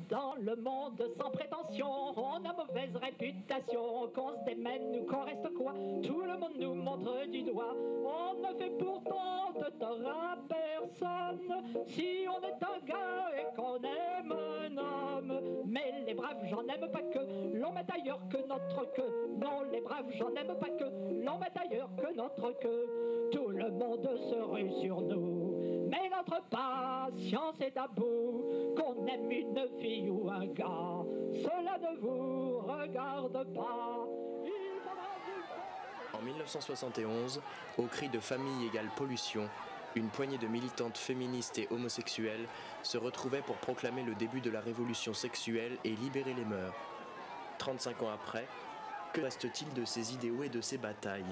Dans le monde sans prétention, on a mauvaise réputation, qu'on se démène ou qu'on reste quoi, tout le monde nous montre du doigt. On ne fait pourtant de tort à personne, si on est un gars et qu'on aime un homme. Mais les braves, j'en aime pas que l'on mette ailleurs que notre queue. Non, les braves, j'en aime pas que l'on mette ailleurs que notre queue. Tout le monde se rue sur nous, mais notre patience est à bout. Qu'on aime une fille ou un gars, cela ne vous regarde pas. En 1971, au cri de famille égale pollution, une poignée de militantes féministes et homosexuelles se retrouvaient pour proclamer le début de la révolution sexuelle et libérer les mœurs. 35 ans après, que reste-t-il de ces idéaux et de ces batailles ?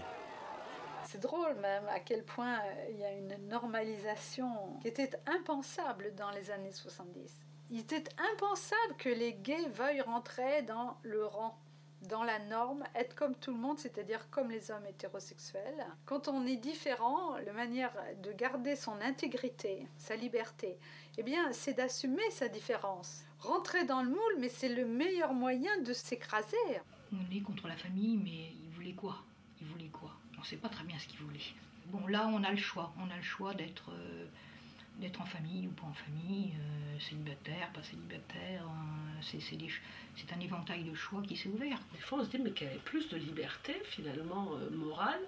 C'est drôle même à quel point il y a une normalisation qui était impensable dans les années 70. Il était impensable que les gays veuillent rentrer dans le rang, dans la norme, être comme tout le monde, c'est-à-dire comme les hommes hétérosexuels. Quand on est différent, la manière de garder son intégrité, sa liberté, eh bien, c'est d'assumer sa différence. Rentrer dans le moule, mais c'est le meilleur moyen de s'écraser. On est contre la famille, mais ils voulaient quoi ? Ils voulaient quoi ? On ne sait pas très bien ce qu'ils voulaient. Bon, là, on a le choix. On a le choix d'être en famille ou pas en famille, célibataire, pas célibataire. C'est un éventail de choix qui s'est ouvert. Des fois, on se dit mais qu'il y avait plus de liberté, finalement, morale,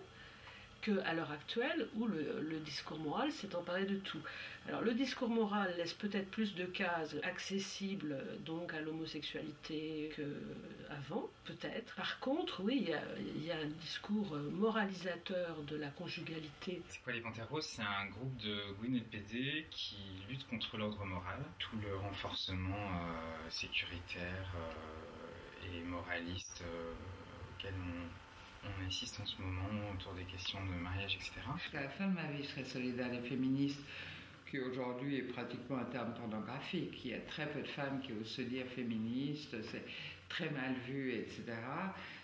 qu'à l'heure actuelle, où le discours moral s'est emparé de tout. Alors, le discours moral laisse peut-être plus de cases accessibles donc à l'homosexualité qu'avant, peut-être. Par contre, oui, il y a un discours moralisateur de la conjugalité. C'est quoi les Panthères Roses ? C'est un groupe de Gwyneth PD qui lutte contre l'ordre moral. Tout le renforcement sécuritaire et moraliste auquel on assiste en ce moment autour des questions de mariage, etc. Jusqu'à la fin de ma vie, je serais solidaire des féministes, qui aujourd'hui est pratiquement un terme pornographique. Il y a très peu de femmes qui osent se dire féministes, c'est très mal vu, etc.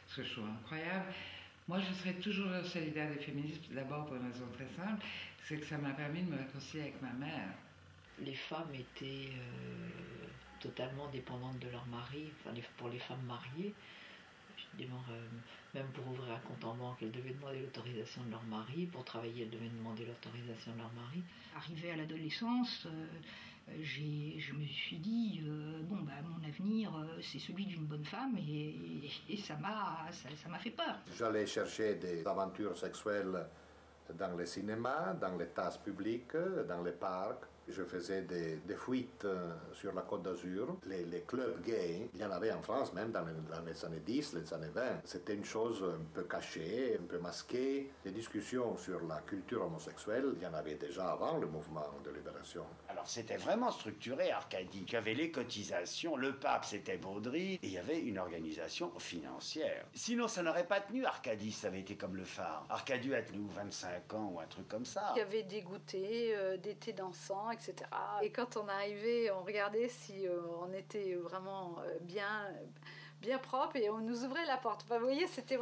Ce que je trouve incroyable. Moi, je serais toujours solidaire des féministes, d'abord pour une raison très simple, c'est que ça m'a permis de me réconcilier avec ma mère. Les femmes étaient totalement dépendantes de leur mari, enfin, pour les femmes mariées. Même pour ouvrir un compte en banque, elles devaient demander l'autorisation de leur mari. Pour travailler, elles devaient demander l'autorisation de leur mari. Arrivé à l'adolescence, je me suis dit, mon avenir, c'est celui d'une bonne femme et ça m'a fait peur. J'allais chercher des aventures sexuelles dans les cinémas, dans les tasses publiques, dans les parcs. Je faisais des fuites sur la Côte d'Azur. Les clubs gays, il y en avait en France, même dans les années 10, les années 20. C'était une chose un peu cachée, un peu masquée. Les discussions sur la culture homosexuelle, il y en avait déjà avant le mouvement de libération. Alors c'était vraiment structuré, Arcadie. Il y avait les cotisations, le pape c'était Baudry, et il y avait une organisation financière. Sinon ça n'aurait pas tenu, Arcadie, ça avait été comme le phare. Arcadie a tenu 25 ans ou un truc comme ça. Il y avait des goûters, des thés dansants, etc. Et quand on arrivait, on regardait si on était vraiment bien propre et on nous ouvrait la porte. Enfin, vous voyez, c'était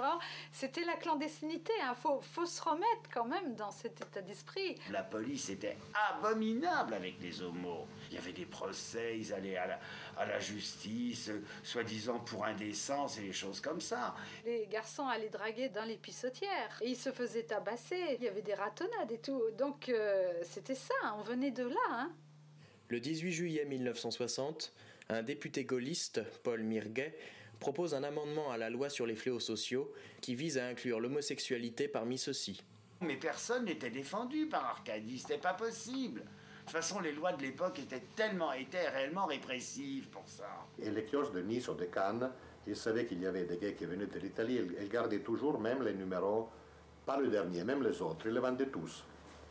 la clandestinité. Faut se remettre quand même dans cet état d'esprit. La police était abominable avec les homos. Il y avait des procès, ils allaient à la justice, soi-disant pour indécence et des choses comme ça. Les garçons allaient draguer dans les pissotières et ils se faisaient tabasser. Il y avait des ratonnades et tout. Donc c'était ça, on venait de là. Hein. Le 18 juillet 1960, un député gaulliste, Paul Mirguet, propose un amendement à la loi sur les fléaux sociaux qui vise à inclure l'homosexualité parmi ceux-ci. Mais personne n'était défendu par Arcadie, c'était pas possible. De toute façon, les lois de l'époque étaient réellement répressives pour ça. Et les kiosques de Nice ou de Cannes, ils savaient qu'il y avait des gays qui venaient de l'Italie, ils gardaient toujours même les numéros, pas le dernier, même les autres, ils les vendaient tous.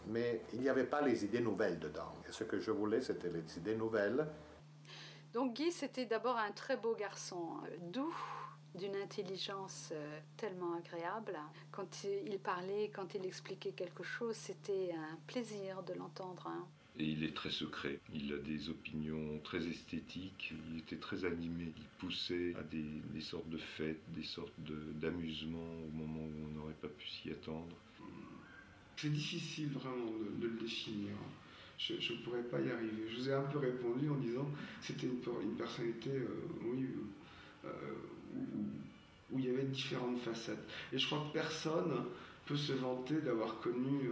Mais il n'y avait pas les idées nouvelles dedans. Et ce que je voulais, c'était les idées nouvelles. Donc Guy, c'était d'abord un très beau garçon, doux, d'une intelligence tellement agréable. Quand il parlait, quand il expliquait quelque chose, c'était un plaisir de l'entendre. Hein. Et il est très secret, il a des opinions très esthétiques, il était très animé, il poussait à des sortes de fêtes, des sortes d'amusements au moment où on n'aurait pas pu s'y attendre. C'est difficile vraiment de le définir. je ne pourrais pas y arriver. Je vous ai un peu répondu en disant que c'était une personnalité, où il y avait différentes facettes. Et je crois que personne peut se vanter d'avoir connu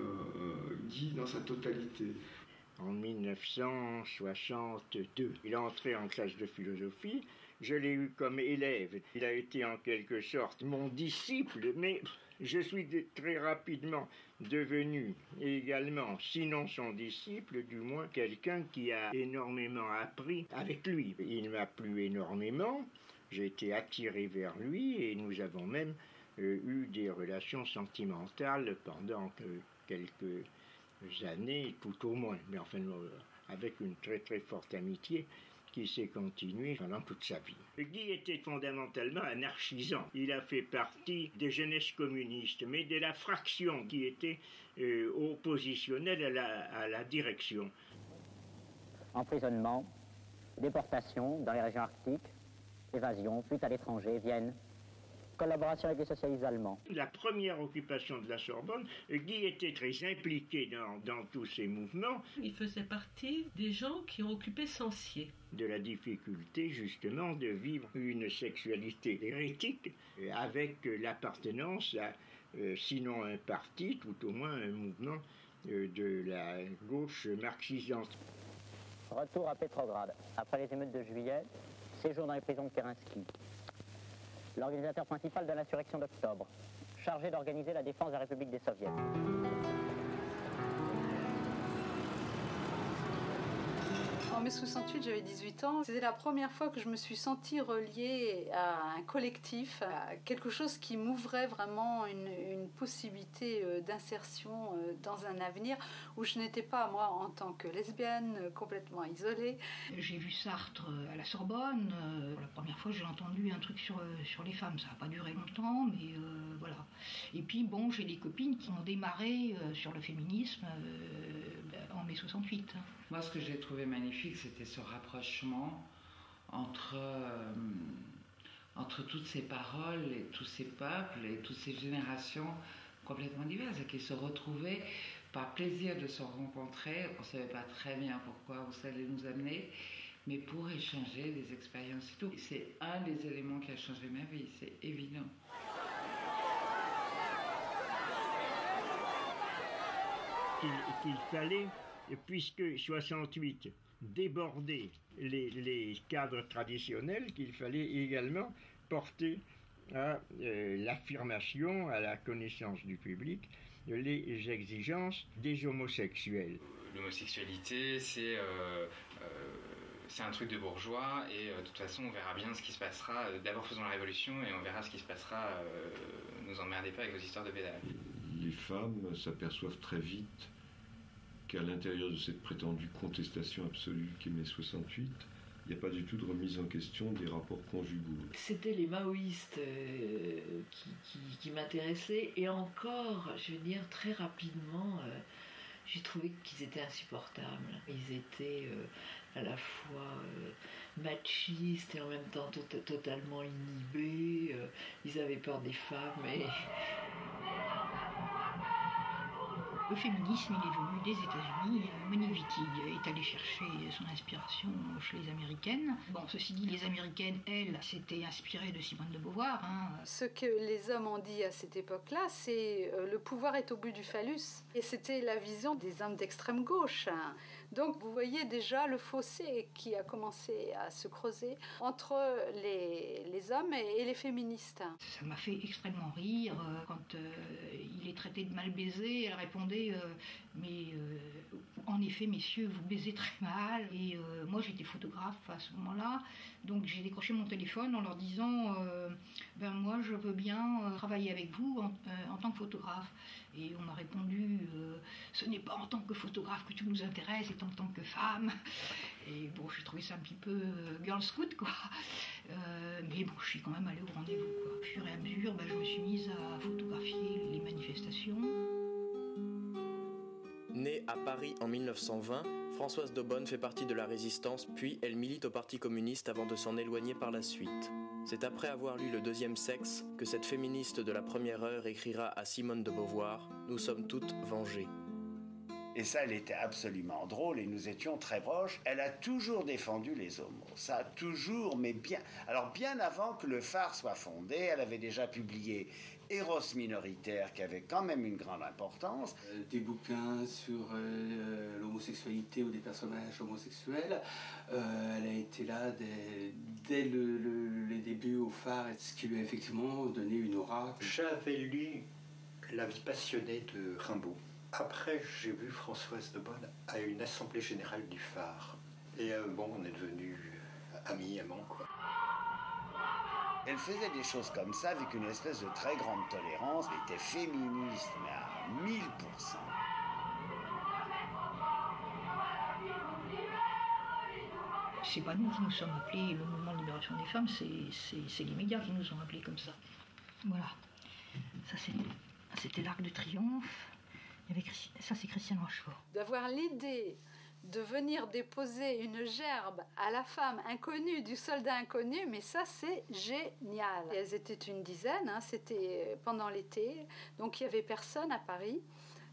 Guy dans sa totalité. En 1962, il est entré en classe de philosophie. Je l'ai eu comme élève. Il a été en quelque sorte mon disciple, mais je suis très rapidement devenu également, sinon son disciple, du moins quelqu'un qui a énormément appris avec lui. Il m'a plu énormément, j'ai été attiré vers lui et nous avons même eu des relations sentimentales pendant quelques années, tout au moins, mais enfin avec une très très forte amitié qui s'est continuée pendant toute sa vie. Guy était fondamentalement anarchisant. Il a fait partie des jeunesses communistes, mais de la fraction qui était oppositionnelle à la direction. Emprisonnement, déportation dans les régions arctiques, évasion, fuite à l'étranger, Vienne, collaboration avec les socialistes allemands. La première occupation de la Sorbonne, Guy était très impliqué dans tous ces mouvements. Il faisait partie des gens qui ont occupé Censier. De la difficulté justement de vivre une sexualité hérétique avec l'appartenance à, sinon un parti, tout au moins un mouvement de la gauche marxisante. Retour à Petrograd. Après les émeutes de juillet, séjour dans les prisons de Kerensky. L'organisateur principal de l'insurrection d'octobre, chargé d'organiser la défense de la République des Soviets. En mai 68, j'avais 18 ans. C'était la première fois que je me suis sentie reliée à un collectif, à quelque chose qui m'ouvrait vraiment une possibilité d'insertion dans un avenir où je n'étais pas, moi, en tant que lesbienne, complètement isolée. J'ai vu Sartre à la Sorbonne. La première fois, j'ai entendu un truc sur les femmes. Ça n'a pas duré longtemps, mais voilà. Et puis, bon, j'ai des copines qui ont démarré sur le féminisme en mai 68. Moi, ce que j'ai trouvé magnifique, c'était ce rapprochement entre toutes ces paroles et tous ces peuples et toutes ces générations complètement diverses et qui se retrouvaient par plaisir de se rencontrer. On ne savait pas très bien pourquoi, où ça allait nous amener, mais pour échanger des expériences et tout. C'est un des éléments qui a changé ma vie, c'est évident. Qu'il fallait, puisque 68 débordait les cadres traditionnels, qu'il fallait également porter à l'affirmation, à la connaissance du public, les exigences des homosexuels. L'homosexualité, c'est un truc de bourgeois et de toute façon on verra bien ce qui se passera. D'abord faisons la révolution et on verra ce qui se passera. Nous emmerdez pas avec vos histoires de pédales. Les femmes s'aperçoivent très vite qu'à l'intérieur de cette prétendue contestation absolue qu'est mai 68, il n'y a pas du tout de remise en question des rapports conjugaux. C'était les maoïstes qui m'intéressaient, et encore, je veux dire, très rapidement, j'ai trouvé qu'ils étaient insupportables. Ils étaient à la fois machistes et en même temps totalement inhibés. Ils avaient peur des femmes et... Le féminisme, il est venu des États-Unis. Monique Wittig est allée chercher son inspiration chez les Américaines. Bon, ceci dit, les Américaines, elles, s'étaient inspirées de Simone de Beauvoir. Ce que les hommes ont dit à cette époque-là, c'est le pouvoir est au bout du phallus. Et c'était la vision des hommes d'extrême gauche. Donc, vous voyez déjà le fossé qui a commencé à se creuser entre les hommes et les féministes. Ça m'a fait extrêmement rire. Quand il est traité de mal baisé, elle répondait mais en effet, messieurs, vous baisez très mal. Et moi, j'étais photographe à ce moment-là, donc j'ai décroché mon téléphone en leur disant ben moi, je veux bien travailler avec vous en tant que photographe. Et on m'a répondu ce n'est pas en tant que photographe que tu nous intéresses, c'est en tant que femme. Et bon, j'ai trouvé ça un petit peu girl scout, quoi. Mais bon, je suis quand même allée au rendez-vous, quoi. Au fur et à mesure, je me suis mise à photographier les manifestations. Née à Paris en 1920, Françoise d'Aubonne fait partie de la Résistance, puis elle milite au Parti communiste avant de s'en éloigner par la suite. C'est après avoir lu Le Deuxième Sexe que cette féministe de la première heure écrira à Simone de Beauvoir « Nous sommes toutes vengées ». Et ça, elle était absolument drôle et nous étions très proches. Elle a toujours défendu les homos. Ça a toujours, mais bien... Alors, bien avant que le Phare soit fondé, elle avait déjà publié Eros minoritaire, qui avait quand même une grande importance. Des bouquins sur l'homosexualité ou des personnages homosexuels. Elle a été là dès les débuts au Phare, ce qui lui a effectivement donné une aura. J'avais lu La vie passionnée de Rimbaud. Après, j'ai vu Françoise de Bonne à une assemblée générale du Phare. Et bon, on est devenus amis, amants, quoi. Elle faisait des choses comme ça avec une espèce de très grande tolérance. Elle était féministe, mais à 1000%. C'est pas nous qui nous sommes appelés le mouvement de libération des femmes, c'est les médias qui nous ont appelés comme ça. Voilà. Ça, c'était l'Arc de Triomphe. Ça, c'est Christiane Rochefort. D'avoir l'idée de venir déposer une gerbe à la femme inconnue du soldat inconnu, mais ça, c'est génial. Et elles étaient une dizaine, hein, c'était pendant l'été, donc il n'y avait personne à Paris.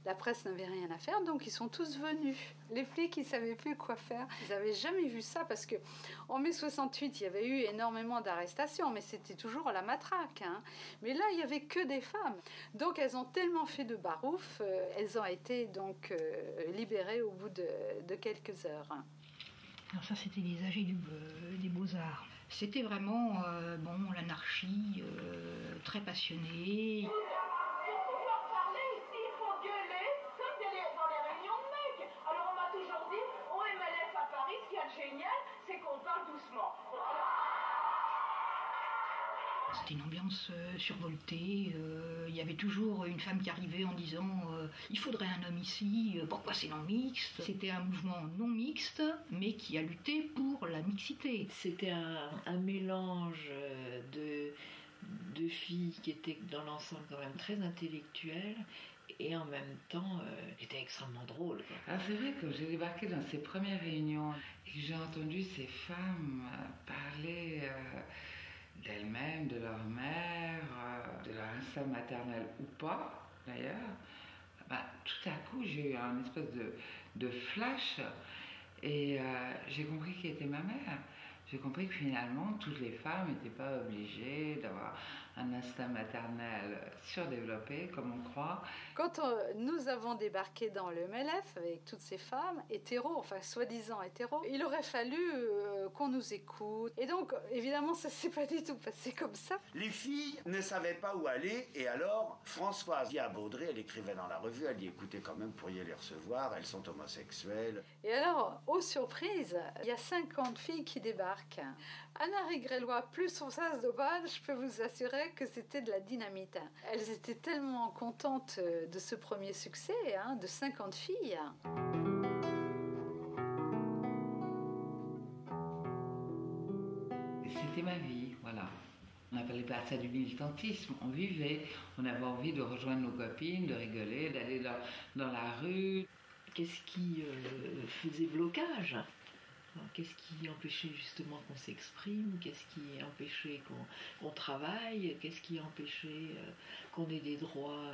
La presse n'avait rien à faire, donc ils sont tous venus. Les flics, ils ne savaient plus quoi faire. Ils n'avaient jamais vu ça, parce qu'en mai 68, il y avait eu énormément d'arrestations, mais c'était toujours la matraque. Hein. Mais là, il n'y avait que des femmes. Donc, elles ont tellement fait de barouf, elles ont été donc libérées au bout de quelques heures. Alors ça, c'était les âgés des Beaux-Arts. C'était vraiment l'anarchie, très passionnée. Génial, c'est qu'on parle doucement. C'était une ambiance survoltée. Il y avait toujours une femme qui arrivait en disant il faudrait un homme ici, pourquoi c'est non mixte? C'était un mouvement non mixte, mais qui a lutté pour la mixité. C'était un mélange de filles qui étaient dans l'ensemble quand même très intellectuelles, et en même temps, était extrêmement drôle. Alors c'est vrai que j'ai débarqué dans ces premières réunions et que j'ai entendu ces femmes parler d'elles-mêmes, de leur mère, de leur instinct maternel ou pas, d'ailleurs. Tout à coup, j'ai eu un espèce de flash et j'ai compris qui était ma mère. J'ai compris que finalement, toutes les femmes n'étaient pas obligées d'avoir un instinct maternel surdéveloppé, comme on croit. Quand nous avons débarqué dans le MLF avec toutes ces femmes hétéros, enfin soi-disant hétéros, il aurait fallu qu'on nous écoute. Et donc, évidemment, ça ne s'est pas du tout passé comme ça. Les filles ne savaient pas où aller, et alors Françoise via Baudry, elle écrivait dans la revue, elle dit écoutez, quand même, pourriez les recevoir, elles sont homosexuelles. Et alors, aux surprises, il y a 50 filles qui débarquent. Anna Grélois plus Françoise de Bonne, je peux vous assurer que c'était de la dynamite. Elles étaient tellement contentes de ce premier succès, hein, de 50 filles. C'était ma vie, voilà. On n'appelait pas ça du militantisme, on vivait, on avait envie de rejoindre nos copines, de rigoler, d'aller dans la rue. Qu'est-ce qui faisait blocage ? Qu'est-ce qui empêchait justement qu'on s'exprime? Qu'est-ce qui empêchait qu'on travaille? Qu'est-ce qui empêchait qu'on ait des droits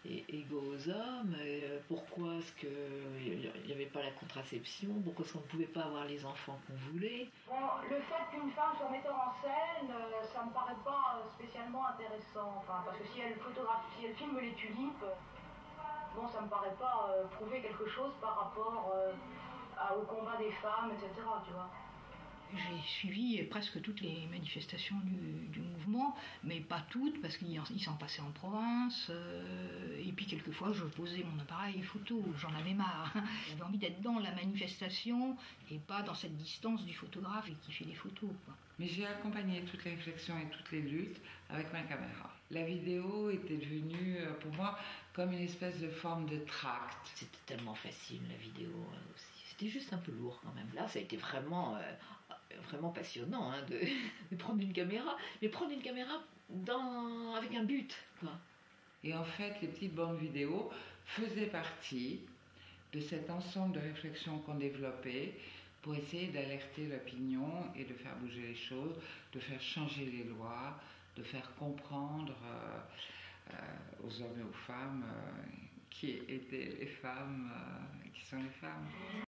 égaux aux hommes? Pourquoi est-ce qu'il n'y avait pas la contraception? Pourquoi est-ce qu'on ne pouvait pas avoir les enfants qu'on voulait? Bon, le fait qu'une femme soit metteur en scène, ça me paraît pas spécialement intéressant. Enfin, parce que si elle photographie, si elle filme les tulipes, bon, ça me paraît pas prouver quelque chose par rapport au combat des femmes, etc. Tu vois. J'ai suivi presque toutes les manifestations du mouvement, mais pas toutes, parce qu'il s'en passait en province. Et puis quelquefois, je posais mon appareil photo, j'en avais marre. J'avais envie d'être dans la manifestation et pas dans cette distance du photographe qui fait des photos, quoi. Mais j'ai accompagné toutes les réflexions et toutes les luttes avec ma caméra. La vidéo était devenue, pour moi, comme une espèce de forme de tract. C'était tellement facile, la vidéo aussi. C'était juste un peu lourd quand même. Là, ça a été vraiment passionnant hein, de prendre une caméra, mais prendre une caméra avec un but, quoi. Et en fait, les petites bandes vidéo faisaient partie de cet ensemble de réflexions qu'on développait pour essayer d'alerter l'opinion et de faire bouger les choses, de faire changer les lois, de faire comprendre aux hommes et aux femmes qui étaient les femmes, qui sont les femmes.